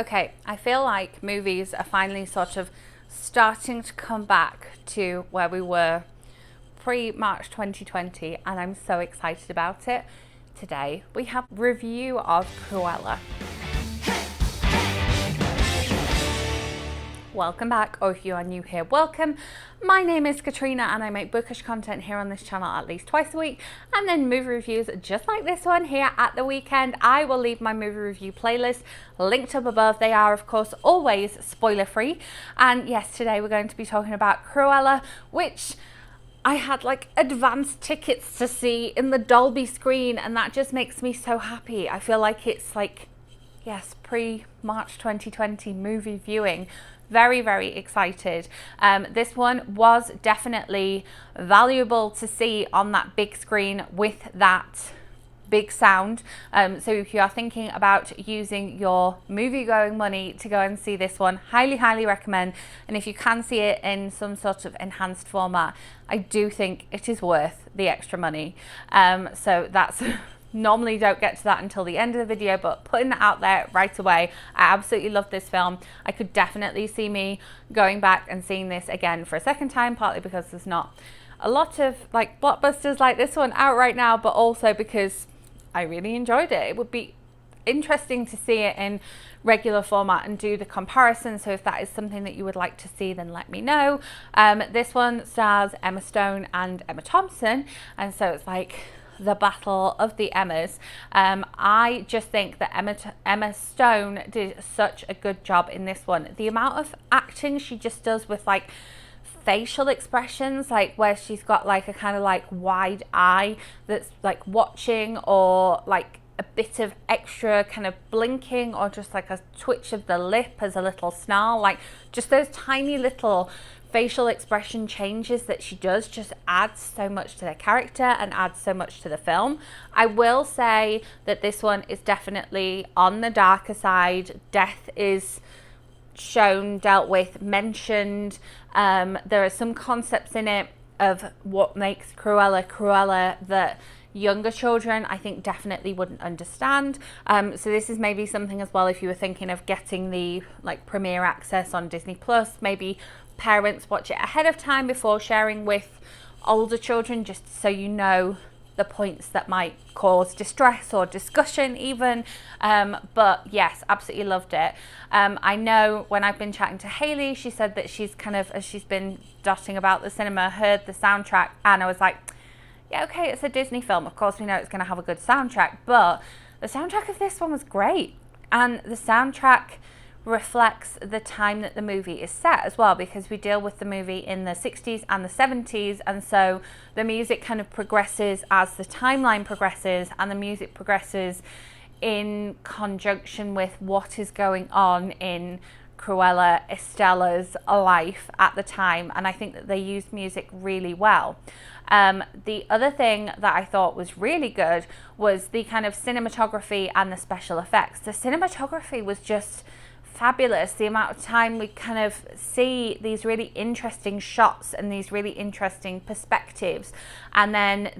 Okay, I feel like movies are finally sort of starting to come back to where we were pre-March 2020, and I'm so excited about it. Today we have a review of Cruella. Welcome back, or if you are new here, welcome. My name is Katrina and I make bookish content here on this channel at least twice a week, and then movie reviews just like this one here at the weekend. I will leave my movie review playlist linked up above. They are of course always spoiler free, and yes, today we're going to be talking about Cruella, which I had like advanced tickets to see in the Dolby screen, and that just makes me so happy. I feel like it's like, yes, pre-March 2020 movie viewing. Very, very excited. This one was definitely valuable to see on that big screen with that big sound. So if you are thinking about using your movie going money to go and see this one, highly recommend. And if you can see it in some sort of enhanced format, I do think it is worth the extra money. So that's normally don't get to that until the end of the video, but putting that out there right away. I absolutely love this film. I could definitely see me going back and seeing this again for a second time, partly because there's not a lot of like blockbusters like this one out right now, but also because I really enjoyed it. It would be interesting to see it in regular format and do the comparison. So if that is something that you would like to see, then let me know. This one stars Emma Stone and Emma Thompson, and so it's like the battle of the Emmas. I just think that Emma Stone did such a good job in this one. The amount of acting she just does with like facial expressions, like where she's got like a kind of like wide eye that's like watching, or like a bit of extra kind of blinking, or just like a twitch of the lip as a little snarl, like just those tiny little facial expression changes that she does just adds so much to the character and adds so much to the film. I will say that this one is definitely on the darker side. Death is shown, dealt with, mentioned. There are some concepts in it of what makes Cruella that younger children I think definitely wouldn't understand. So this is maybe something as well, if you were thinking of getting the like premiere access on Disney Plus, maybe parents watch it ahead of time before sharing with older children, just so you know the points that might cause distress or discussion even. But yes, absolutely loved it. I know when I've been chatting to Hayley, she said that she's kind of, as she's been dotting about the cinema, heard the soundtrack, and I was like, yeah, okay, it's a Disney film, of course we know it's going to have a good soundtrack, but the soundtrack of this one was great, and the soundtrack reflects the time that the movie is set as well, because we deal with the movie in the 60s and the 70s, and so the music kind of progresses as the timeline progresses, and the music progresses in conjunction with what is going on in Cruella Estella's life at the time, and I think that they used music really well. The other thing that I thought was really good was the kind of cinematography and the special effects. The cinematography was just fabulous. The amount of time we kind of see these really interesting shots and these really interesting perspectives, and then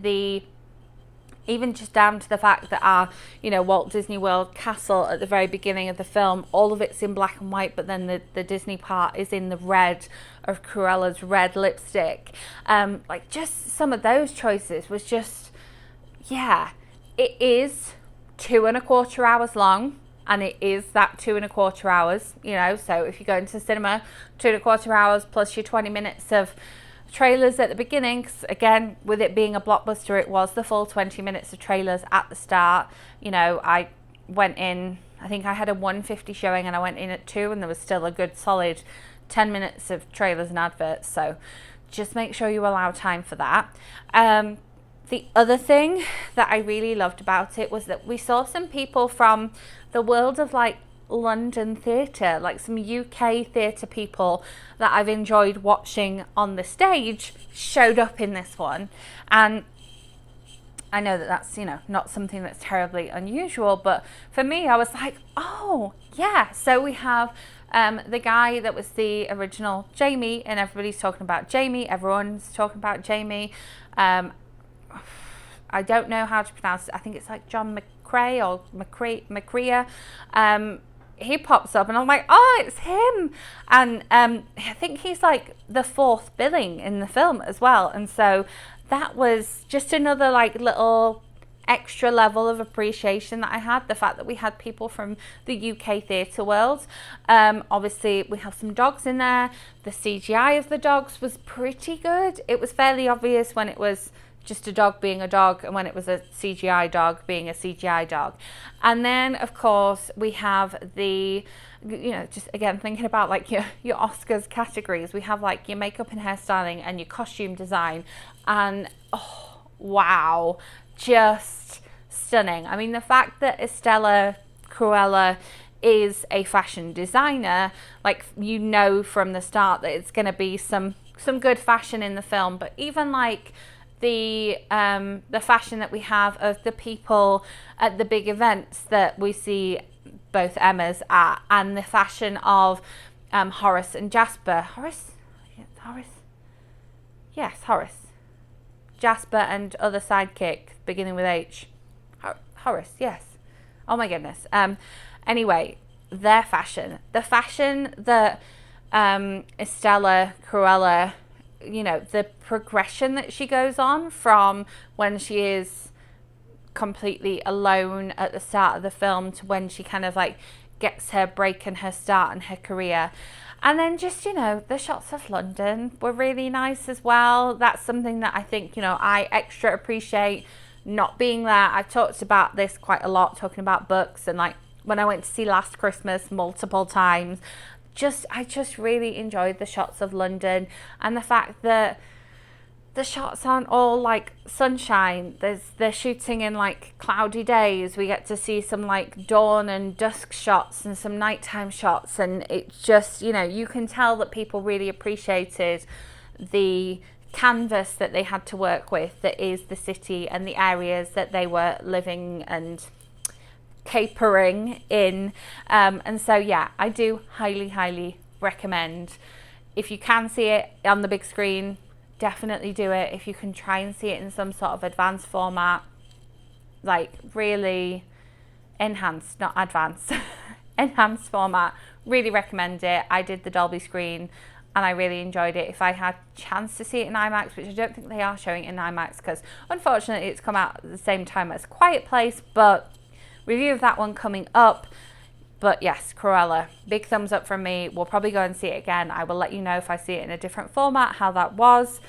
even just down to the fact that our, Walt Disney World castle at the very beginning of the film, all of it's in black and white, but then the Disney part is in the red of Cruella's red lipstick. Like just some of those choices was just, yeah, it is 2.25 hours long. And it is that 2.25 hours, so if you go into the cinema, 2.25 hours plus your 20 minutes of trailers at the beginning, 'cause again, with it being a blockbuster, it was the full 20 minutes of trailers at the start. I went in, I think I had a 1:50 showing, and I went in at 2, and there was still a good solid 10 minutes of trailers and adverts, so just make sure you allow time for that. The other thing that I really loved about it was that we saw some people from the world of like London theatre, like some UK theatre people that I've enjoyed watching on the stage showed up in this one. And I know that that's, not something that's terribly unusual, but for me, I was like, oh yeah. So we have the guy that was the original Jamie, and everybody's talking about Jamie. Everyone's talking about Jamie. I don't know how to pronounce it. I think it's like John McCrea or McCrea. he pops up and I'm like, oh, it's him. And I think he's like the 4th billing in the film as well. And so that was just another like little extra level of appreciation that I had, the fact that we had people from the UK theatre world. Obviously we have some dogs in there. The CGI of the dogs was pretty good. It was fairly obvious when it was just a dog being a dog and when it was a CGI dog being a CGI dog. And then of course we have the, you know, just again thinking about like your Oscars categories, we have like your makeup and hairstyling and your costume design, and oh wow, just stunning. I mean, the fact that Estella Cruella is a fashion designer, like, you know from the start that it's going to be some good fashion in the film. But even like the fashion that we have of the people at the big events that we see both Emmas at, and the fashion of Horace and Jasper. Horace? Yes, Horace. Jasper and other sidekick beginning with H. Horace, yes. Oh my goodness. Anyway, their fashion. The fashion that Estella Cruella, you know, the progression that she goes on from when she is completely alone at the start of the film to when she kind of like gets her break and her start in her career. And then just, you know, the shots of London were really nice as well. That's something that I think, you know, I extra appreciate not being there. I've talked about this quite a lot, talking about books, and like when I went to see Last Christmas multiple times, I just really enjoyed the shots of London, and the fact that the shots aren't all like sunshine. They're shooting in like cloudy days. We get to see some like dawn and dusk shots and some nighttime shots, and it's just, you know, you can tell that people really appreciated the canvas that they had to work with, that is the city and the areas that they were living and capering in. And so yeah, I do highly recommend, if you can see it on the big screen, definitely do it. If you can try and see it in some sort of advanced format, like really enhanced, not advanced, enhanced format, really recommend it. I did the Dolby screen and I really enjoyed it. If I had chance to see it in IMAX, which I don't think they are showing it in IMAX because unfortunately it's come out at the same time as Quiet Place, but review of that one coming up. But yes, Cruella, big thumbs up from me. We'll probably go and see it again. I will let you know if I see it in a different format, how that was.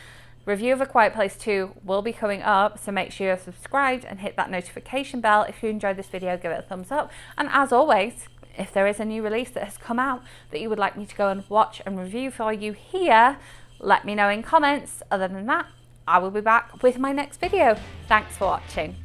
Review of A Quiet Place 2 will be coming up, so make sure you're subscribed and hit that notification bell. If you enjoyed this video, give it a thumbs up. And as always, if there is a new release that has come out that you would like me to go and watch and review for you here, let me know in comments. Other than that, I will be back with my next video. Thanks for watching.